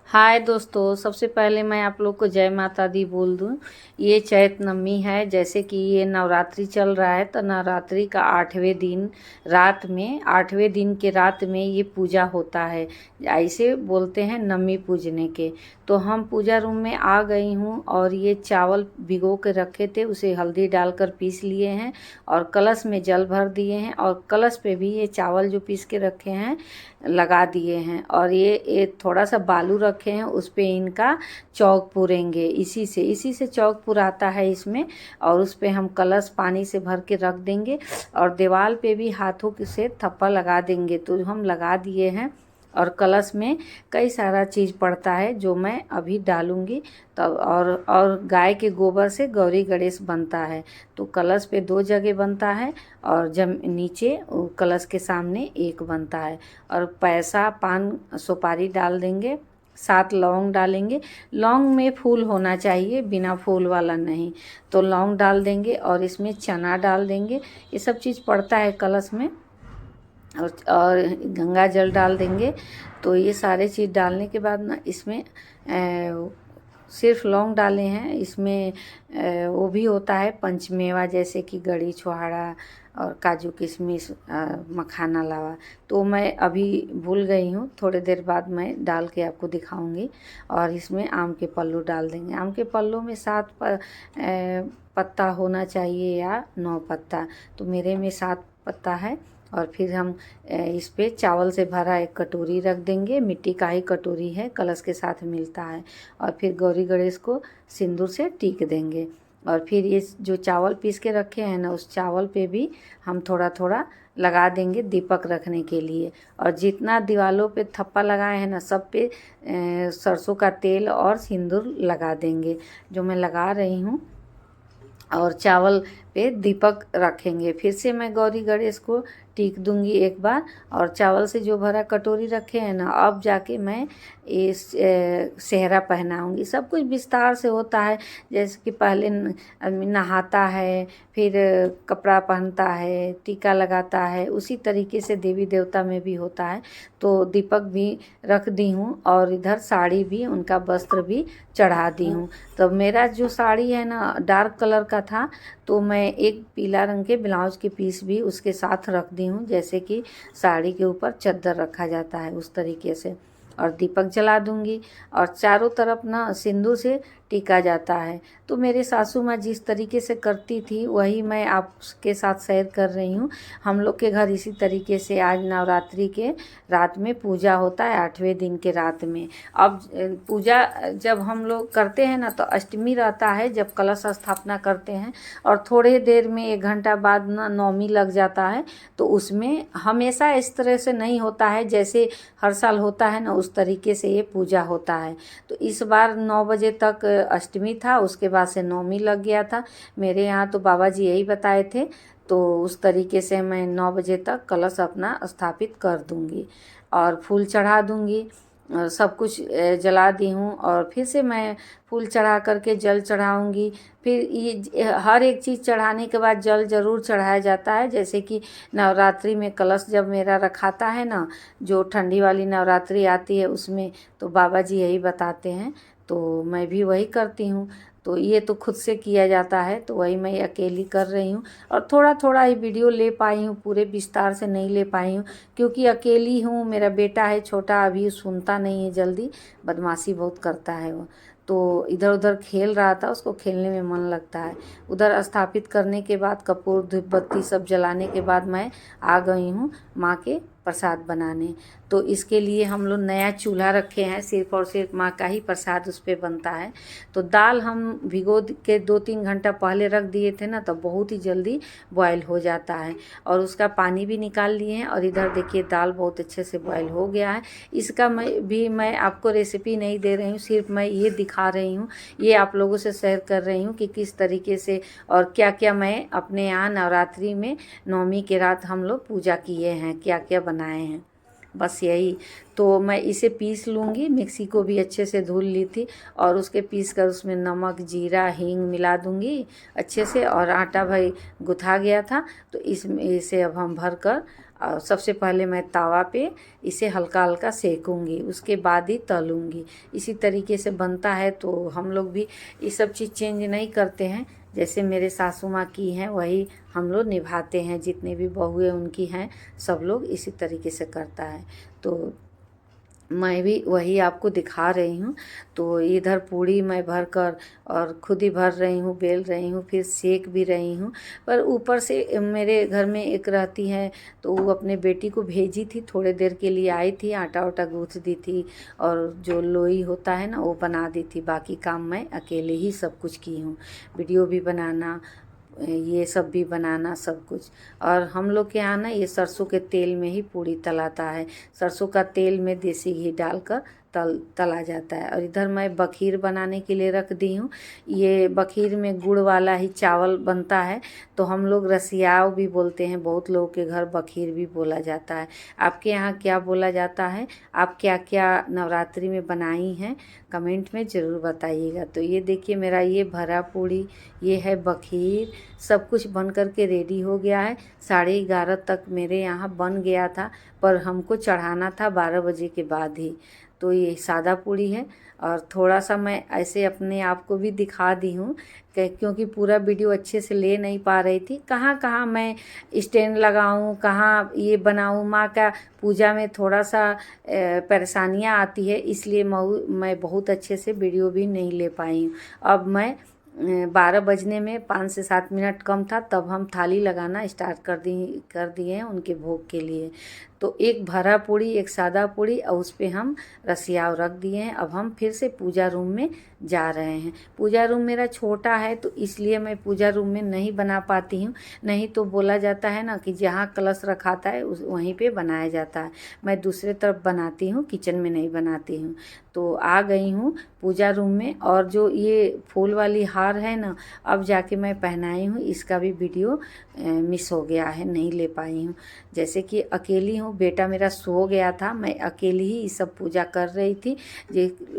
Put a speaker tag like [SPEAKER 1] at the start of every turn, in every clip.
[SPEAKER 1] हाय दोस्तों, सबसे पहले मैं आप लोग को जय माता दी बोल दूं। ये चैत नवमी है। जैसे कि ये नवरात्रि चल रहा है तो नवरात्रि का 8वें दिन के रात में ये पूजा होता है। ऐसे बोलते हैं नवमी पूजने के। तो हम पूजा रूम में आ गई हूँ और ये चावल भिगो के रखे थे, उसे हल्दी डालकर पीस लिए हैं और कलश में जल भर दिए हैं और कलश पे भी ये चावल जो पीस के रखे हैं लगा दिए हैं। और ये थोड़ा सा बालू रखे हैं, उस पे इनका चौक पूरेंगे। इसी से चौक पुराता है इसमें। और उस पे हम कलश पानी से भर के रख देंगे और दीवार पे भी हाथों से थप्पा लगा देंगे। तो हम लगा दिए हैं और कलश में कई सारा चीज़ पड़ता है जो मैं अभी डालूंगी। तब और गाय के गोबर से गौरी गणेश बनता है। तो कलश पे 2 जगह बनता है और जब नीचे कलश के सामने एक बनता है। और पैसा पान सुपारी डाल देंगे, 7 लौंग डालेंगे। लौंग में फूल होना चाहिए, बिना फूल वाला नहीं। तो लौंग डाल देंगे और इसमें चना डाल देंगे। ये सब चीज़ पड़ता है कलश में। और गंगा जल डाल देंगे। तो ये सारे चीज़ डालने के बाद ना इसमें सिर्फ लौंग डाले हैं। इसमें वो भी होता है पंचमेवा, जैसे कि गड़ी छुहाड़ा और काजू किशमिश, मखाना लावा। तो मैं अभी भूल गई हूँ, थोड़ी देर बाद मैं डाल के आपको दिखाऊंगी। और इसमें आम के पल्लू डाल देंगे। आम के पल्लू में 7 पत्ता होना चाहिए या 9 पत्ता। तो मेरे में 7 पत्ता है। और फिर हम इस पे चावल से भरा एक कटोरी रख देंगे। मिट्टी का ही कटोरी है, कलश के साथ मिलता है। और फिर गौरी गणेश को सिंदूर से टीक देंगे। और फिर ये जो चावल पीस के रखे हैं ना, उस चावल पे भी हम थोड़ा थोड़ा लगा देंगे दीपक रखने के लिए। और जितना दीवालों पे थप्पा लगाए हैं ना, सब पे सरसों का तेल और सिंदूर लगा देंगे, जो मैं लगा रही हूँ। और चावल पे दीपक रखेंगे। फिर से मैं गौरी गणेश को टीक दूंगी एक बार। और चावल से जो भरा कटोरी रखे हैं ना, अब जाके मैं इस सेहरा पहनाऊंगी। सब कुछ विस्तार से होता है। जैसे कि पहले आदमी नहाता है, फिर कपड़ा पहनता है, टीका लगाता है, उसी तरीके से देवी देवता में भी होता है। तो दीपक भी रख दी हूँ और इधर साड़ी भी, उनका वस्त्र भी चढ़ा दी हूँ। तो मेरा जो साड़ी है ना, डार्क कलर का था, तो मैं एक पीला रंग के ब्लाउज के पीस भी उसके साथ रख दी हूँ, जैसे कि साड़ी के ऊपर चद्दर रखा जाता है उस तरीके से। और दीपक जला दूंगी और चारों तरफ ना सिंदूर से टीका जाता है। तो मेरे सासू माँ जिस तरीके से करती थी वही मैं आपके साथ शेयर कर रही हूँ। हम लोग के घर इसी तरीके से आज नवरात्रि के रात में पूजा होता है, 8वें दिन के रात में। अब पूजा जब हम लोग करते हैं ना, तो अष्टमी रहता है जब कलश स्थापना करते हैं। और थोड़े देर में 1 घंटा बाद ना नवमी लग जाता है। तो उसमें हमेशा इस तरह से नहीं होता है, जैसे हर साल होता है ना, उस तरीके से ये पूजा होता है। तो इस बार 9 बजे तक अष्टमी था, उसके बाद से नवमी लग गया था। मेरे यहाँ तो बाबा जी यही बताए थे। तो उस तरीके से मैं 9 बजे तक कलश अपना स्थापित कर दूंगी और फूल चढ़ा दूंगी। सब कुछ जला दी हूँ और फिर से मैं फूल चढ़ा करके जल चढ़ाऊंगी। फिर ये हर एक चीज़ चढ़ाने के बाद जल ज़रूर चढ़ाया जाता है। जैसे कि नवरात्रि में कलश जब मेरा रखाता है ना, जो ठंडी वाली नवरात्रि आती है उसमें, तो बाबा जी यही बताते हैं। तो मैं भी वही करती हूँ। तो ये तो खुद से किया जाता है, तो वही मैं अकेली कर रही हूँ। और थोड़ा थोड़ा ही वीडियो ले पाई हूँ, पूरे विस्तार से नहीं ले पाई हूँ, क्योंकि अकेली हूँ। मेरा बेटा है छोटा, अभी सुनता नहीं है जल्दी, बदमाशी बहुत करता है वो। तो इधर उधर खेल रहा था, उसको खेलने में मन लगता है। उधर स्थापित करने के बाद कपूर धूप बत्ती सब जलाने के बाद मैं आ गई हूँ माँ के प्रसाद बनाने। तो इसके लिए हम लोग नया चूल्हा रखे हैं, सिर्फ और सिर्फ माँ का ही प्रसाद उस पर बनता है। तो दाल हम भिगो के 2-3 घंटा पहले रख दिए थे ना, तो बहुत ही जल्दी बॉयल हो जाता है। और उसका पानी भी निकाल लिए हैं। और इधर देखिए दाल बहुत अच्छे से बॉयल हो गया है। इसका मैं आपको रेसिपी नहीं दे रही हूँ, सिर्फ मैं ये दिखा रही हूँ, ये आप लोगों से शेयर कर रही हूँ कि किस तरीके से और क्या क्या मैं अपने यहाँ नवरात्रि में नवमी के रात हम लोग पूजा किए हैं, क्या क्या बनाए हैं। बस यही। तो मैं इसे पीस लूँगी, मिक्सी को भी अच्छे से धुल ली थी। और उसके पीस कर उसमें नमक, जीरा, हींग मिला दूँगी अच्छे से। और आटा भाई गुथा गया था, तो इसमें इसे अब हम भर कर और सबसे पहले मैं तवा पे इसे हल्का हल्का सेकूंगी, उसके बाद ही तलूंगी। इसी तरीके से बनता है। तो हम लोग भी ये सब चीज़ चेंज नहीं करते हैं, जैसे मेरे सासू माँ की हैं वही हम लोग निभाते हैं। जितने भी बहुएं उनकी हैं सब लोग इसी तरीके से करता है। तो मैं भी वही आपको दिखा रही हूँ। तो इधर पूड़ी मैं भर कर और खुद ही भर रही हूँ, बेल रही हूँ, फिर सेक भी रही हूँ। पर ऊपर से मेरे घर में एक रहती है, तो वो अपने बेटी को भेजी थी, थोड़े देर के लिए आई थी, आटा वाटा गूँथ दी थी और जो लोई होता है ना वो बना दी थी। बाकी काम मैं अकेले ही सब कुछ की हूँ, वीडियो भी बनाना, ये सब भी बनाना, सब कुछ। और हम लोग के यहाँ ना ये सरसों के तेल में ही पूड़ी तलाता है। सरसों का तेल में देसी घी डालकर तला जाता है। और इधर मैं बखीर बनाने के लिए रख दी हूँ। ये बखीर में गुड़ वाला ही चावल बनता है, तो हम लोग रसियाव भी बोलते हैं, बहुत लोगों के घर बखीर भी बोला जाता है। आपके यहाँ क्या बोला जाता है? आप क्या क्या नवरात्रि में बनाई हैं कमेंट में ज़रूर बताइएगा। तो ये देखिए मेरा ये भरा पूड़ी, ये है बखीर, सब कुछ बन कर के रेडी हो गया है। 11:30 तक मेरे यहाँ बन गया था, पर हमको चढ़ाना था 12 बजे के बाद ही। तो ये सादा पूड़ी है। और थोड़ा सा मैं ऐसे अपने आप को भी दिखा दी हूँ क्योंकि पूरा वीडियो अच्छे से ले नहीं पा रही थी। कहाँ कहाँ मैं स्टैंड लगाऊँ, कहाँ ये बनाऊँ, माँ का पूजा में थोड़ा सा परेशानियाँ आती है, इसलिए मैं बहुत अच्छे से वीडियो भी नहीं ले पाई हूँ। अब मैं 12 बजने में 5 से 7 मिनट कम था, तब हम थाली लगाना स्टार्ट कर दिए हैं उनके भोग के लिए। तो एक भरा पूड़ी, एक सादा पूड़ी और उस पे हम रसियाव रख दिए हैं। अब हम फिर से पूजा रूम में जा रहे हैं। पूजा रूम मेरा छोटा है, तो इसलिए मैं पूजा रूम में नहीं बना पाती हूँ। नहीं तो बोला जाता है ना कि जहाँ कलश रखाता है वहीं पे बनाया जाता है। मैं दूसरे तरफ बनाती हूँ, किचन में नहीं बनाती हूँ। तो आ गई हूँ पूजा रूम में। और जो ये फूल वाली हार है ना, अब जाके मैं पहनाई हूँ, इसका भी वीडियो मिस हो गया है, नहीं ले पाई हूँ। जैसे कि अकेली हूँ, बेटा मेरा सो गया था, मैं अकेली ही ये सब पूजा कर रही थी।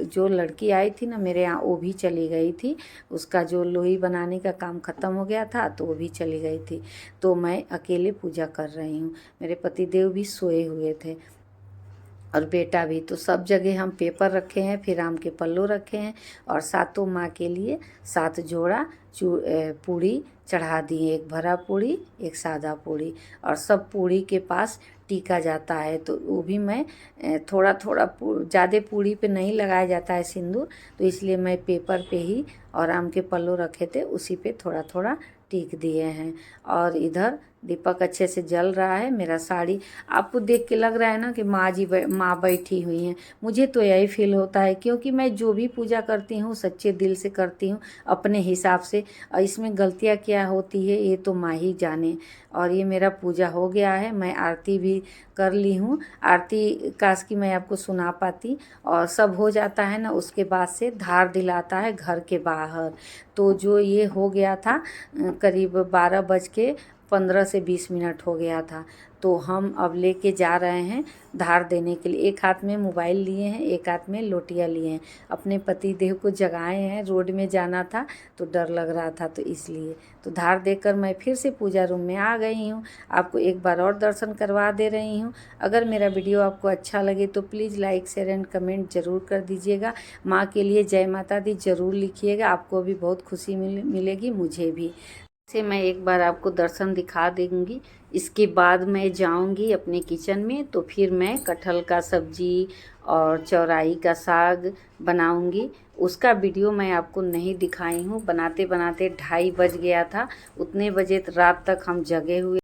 [SPEAKER 1] जो लड़की आई थी ना मेरे यहाँ, वो भी चली गई थी। उसका जो लोई बनाने का काम ख़त्म हो गया था, तो वो भी चली गई थी। तो मैं अकेले पूजा कर रही हूँ। मेरे पतिदेव भी सोए हुए थे और बेटा भी। तो सब जगह हम पेपर रखे हैं, फिर आम के पल्लू रखे हैं और सातों माँ के लिए 7 जोड़ा पूड़ी चढ़ा दिए, एक भरा पूड़ी, एक सादा पूड़ी। और सब पूड़ी के पास टीका जाता है, तो वो भी मैं थोड़ा थोड़ा ज़्यादा पूड़ी पे नहीं लगाया जाता है सिंदूर, तो इसलिए मैं पेपर पे ही और आम के पल्लू रखे थे उसी पे थोड़ा थोड़ा टीक दिए हैं। और इधर दीपक अच्छे से जल रहा है। मेरा साड़ी आपको देख के लग रहा है ना कि माँ बैठी हुई हैं। मुझे तो यही फील होता है, क्योंकि मैं जो भी पूजा करती हूँ सच्चे दिल से करती हूँ अपने हिसाब से। और इसमें गलतियाँ क्या होती है ये तो माँ ही जाने। और ये मेरा पूजा हो गया है, मैं आरती भी कर ली हूँ। आरती काश की मैं आपको सुना पाती। और सब हो जाता है ना, उसके बाद से धार दिलाता है घर के बाहर। तो जो ये हो गया था करीब 12:15 से 20 मिनट हो गया था। तो हम अब लेके जा रहे हैं धार देने के लिए। एक हाथ में मोबाइल लिए हैं, एक हाथ में लोटिया लिए हैं। अपने पति देव को जगाए हैं, रोड में जाना था तो डर लग रहा था, तो इसलिए तो धार देकर मैं फिर से पूजा रूम में आ गई हूँ। आपको एक बार और दर्शन करवा दे रही हूँ। अगर मेरा वीडियो आपको अच्छा लगे तो please like share and comment ज़रूर कर दीजिएगा। माँ के लिए जय माता दी ज़रूर लिखिएगा, आपको भी बहुत खुशी मिलेगी, मुझे भी। से मैं एक बार आपको दर्शन दिखा दूँगी, इसके बाद मैं जाऊँगी अपने किचन में। तो फिर मैं कटहल का सब्जी और चौराई का साग बनाऊँगी। उसका वीडियो मैं आपको नहीं दिखाई हूँ। बनाते बनाते 2:30 बज गया था, उतने बजे रात तक हम जगे हुए।